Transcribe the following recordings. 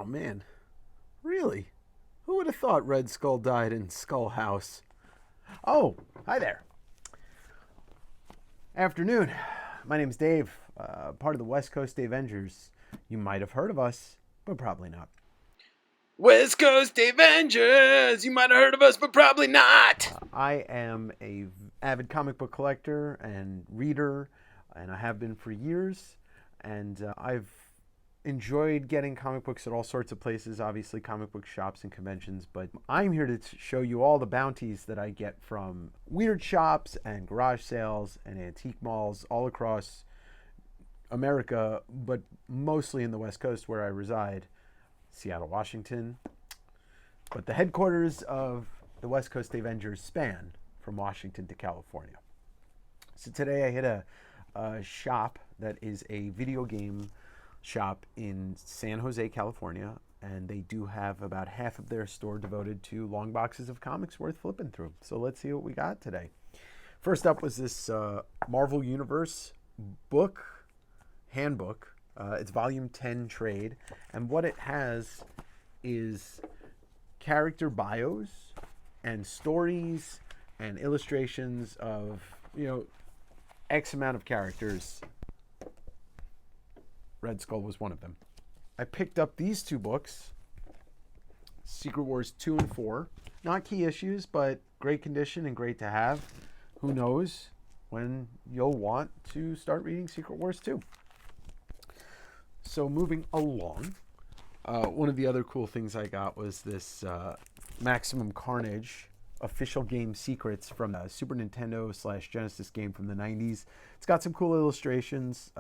Oh, man. Really? Who would have thought Red Skull died in Skull House? Oh, hi there. Afternoon. My name's Dave, part of the West Coast Avengers. You might have heard of us, but probably not. West Coast Avengers! You might have heard of us, but probably not! I am a avid comic book collector and reader, and I have been for years. And I've enjoyed getting comic books at all sorts of places, obviously comic book shops and conventions, but I'm here to show you all the bounties that I get from weird shops and garage sales and antique malls all across America, but mostly in the West Coast where I reside, Seattle, Washington. But the headquarters of the West Coast Avengers span from Washington to California. So today I hit a shop that is a video game shop in San Jose, California, and they do have about half of their store devoted to long boxes of comics worth flipping through. So let's see what we got today. First up was this Marvel Universe book, handbook. It's volume 10 trade, and what it has is character bios and stories and illustrations of, X amount of characters. Red Skull was one of them. I picked up these two books, Secret Wars 2 and 4. Not key issues, but great condition and great to have. Who knows when you'll want to start reading Secret Wars 2. So moving along, one of the other cool things I got was this Maximum Carnage official game secrets from the Super Nintendo / Genesis game from the 90s. It's got some cool illustrations,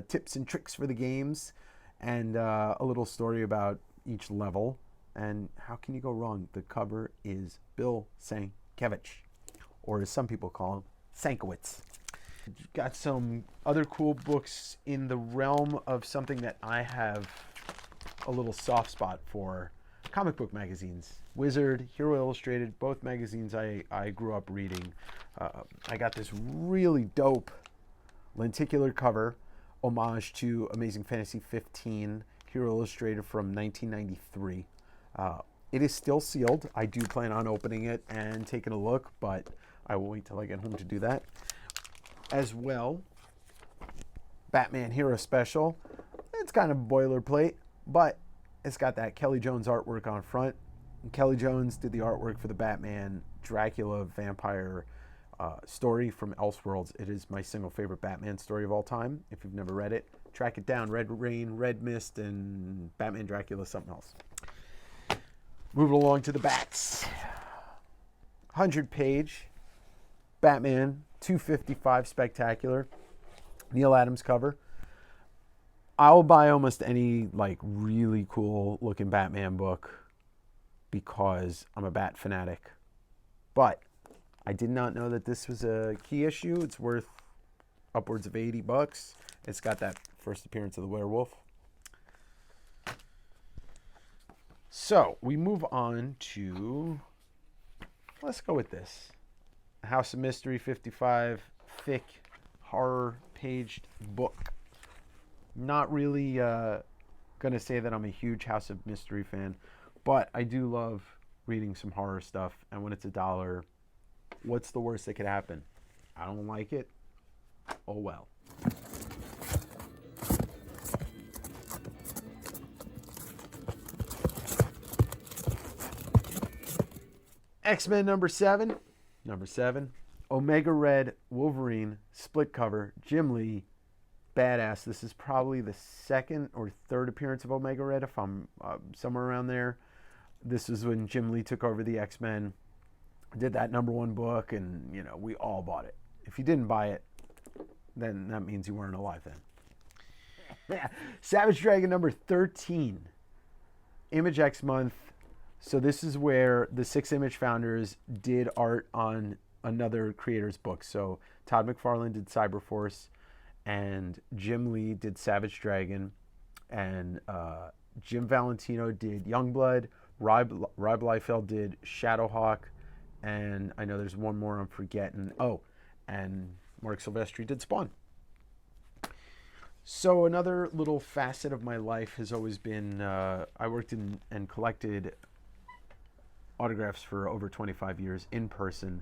tips and tricks for the games, and a little story about each level. And how can you go wrong? The cover is Bill Sienkiewicz, or as some people call him, Sankowitz. Got some other cool books in the realm of something that I have a little soft spot for, comic book magazines. Wizard, Hero Illustrated, both magazines I grew up reading. I got this really dope lenticular cover, homage to Amazing Fantasy 15, Hero Illustrated from 1993. It is still sealed. I do plan on opening it and taking a look, but I will wait till I get home to do that. As well, Batman Hero Special. It's kind of boilerplate, but it's got that Kelly Jones artwork on front. And Kelly Jones did the artwork for the Batman Dracula vampire story from Elseworlds. It is my single favorite Batman story of all time. If you've never read it, track it down. Red Rain, Red Mist, and Batman Dracula, something else. Moving along to the Bats. 100-page Batman 255 Spectacular. Neil Adams cover. I'll buy almost any really cool looking Batman book because I'm a Bat fanatic. But I did not know that this was a key issue. It's worth upwards of $80. It's got that first appearance of the werewolf. So we move on to, let's go with this. House of Mystery 55, thick horror paged book. Not really going to say that I'm a huge House of Mystery fan, but I do love reading some horror stuff. And when it's $1, what's the worst that could happen? I don't like it. Oh well. X-Men number 7. Number 7. Omega Red Wolverine split cover. Jim Lee. Badass. This is probably the second or third appearance of Omega Red, if I'm somewhere around there. This is when Jim Lee took over the X-Men, did that number 1 book, and we all bought it. If you didn't buy it, then that means you weren't alive then. Savage Dragon number 13. Image X month. So this is where the 6 Image founders did art on another creator's book. So Todd McFarlane did Cyberforce, and Jim Lee did Savage Dragon, and Jim Valentino did Youngblood, Rob Liefeld did Shadowhawk, and I know there's one more I'm forgetting. Oh, and Mark Silvestri did Spawn. So another little facet of my life has always been I worked in and collected autographs for over 25 years in person,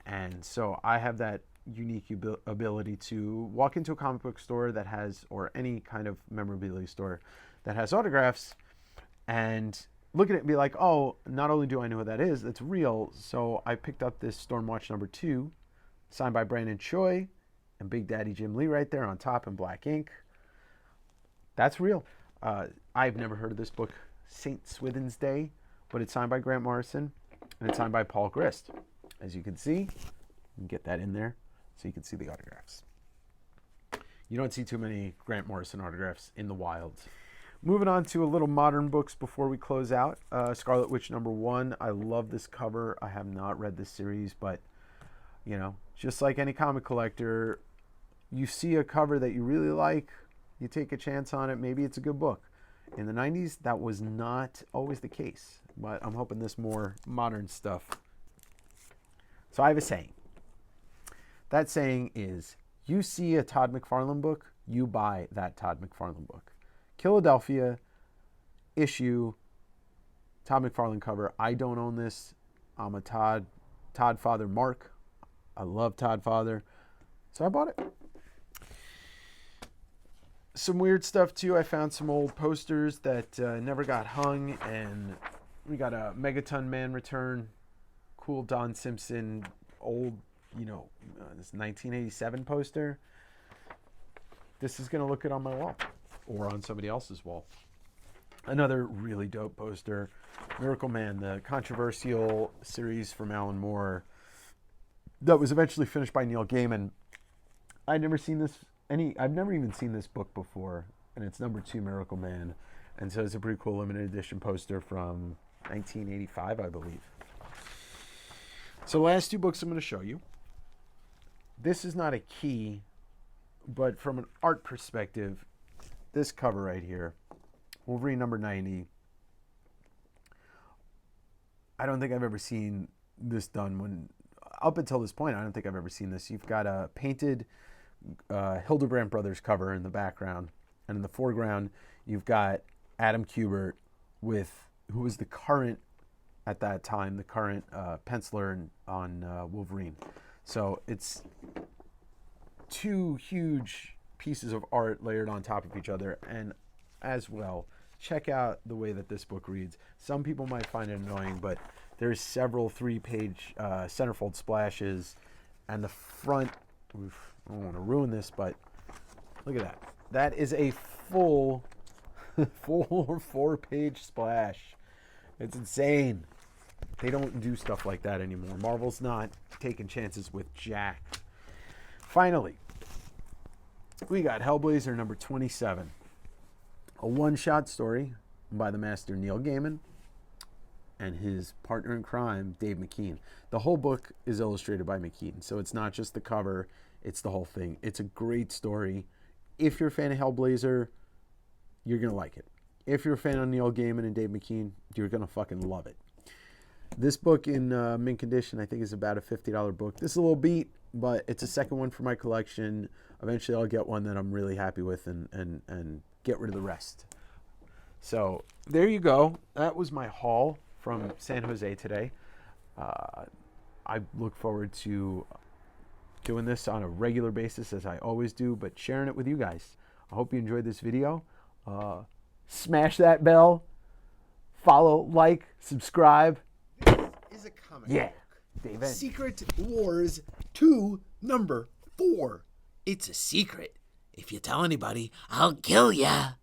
and so I have that unique ability to walk into a comic book store that has, or any kind of memorabilia store that has autographs, and look at it and be like, oh, not only do I know who that is, that's real. So I picked up this Stormwatch #2, signed by Brandon Choi and Big Daddy Jim Lee right there on top in black ink. That's real. I've never heard of this book, St. Swithin's Day, but it's signed by Grant Morrison and it's signed by Paul Grist. As you can see, you can get that in there so you can see the autographs. You don't see too many Grant Morrison autographs in the wild. Moving on to a little modern books before we close out. Scarlet Witch #1. I love this cover. I have not read this series, but you know, just like any comic collector, you see a cover that you really like, you take a chance on it, maybe it's a good book. In the 90s, that was not always the case, but I'm hoping this more modern stuff. So I have a saying. That saying is, you see a Todd McFarlane book, you buy that Todd McFarlane book. Philadelphia issue, Todd McFarlane cover. I don't own this. I'm a Todd Father Mark. I love Todd Father, so I bought it. Some weird stuff too. I found some old posters that never got hung, and we got a Megaton Man return, cool Don Simpson, old, this 1987 poster. This is gonna look good on my wall, or on somebody else's wall. Another really dope poster, Miracle Man, the controversial series from Alan Moore that was eventually finished by Neil Gaiman. I've never even seen this book before, and it's #2 Miracle Man, and so it's a pretty cool limited edition poster from 1985, I believe. So last two books I'm going to show you. This is not a key, but from an art perspective, this cover right here, Wolverine #90. I don't think I've ever seen this done up until this point. I don't think I've ever seen this. You've got a painted Hildebrandt Brothers cover in the background, and in the foreground you've got Adam Kubert who was the current at that time, the current penciler on Wolverine. So it's two huge pieces of art layered on top of each other. And as well, check out the way that this book reads. Some people might find it annoying, but there's several 3-page centerfold splashes, and the front, I don't want to ruin this, but look at that. That is a full 4-page splash. It's insane. They don't do stuff like that anymore. Marvel's not taking chances with Jack. Finally, we got Hellblazer #27. A one-shot story by the master Neil Gaiman and his partner in crime, Dave McKean. The whole book is illustrated by McKean, so it's not just the cover, it's the whole thing. It's a great story. If you're a fan of Hellblazer, you're going to like it. If you're a fan of Neil Gaiman and Dave McKean, you're going to fucking love it. This book in mint condition, I think, is about a $50 book. This is a little beat, but it's a second one for my collection. Eventually I'll get one that I'm really happy with and get rid of the rest. So there you go. That was my haul from San Jose today. I look forward to doing this on a regular basis, as I always do, but sharing it with you guys. I hope you enjoyed this video. Smash that bell, follow, like, subscribe. This is a comic Yeah, book. David. Secret Wars 2 #4. It's a secret. If you tell anybody, I'll kill ya.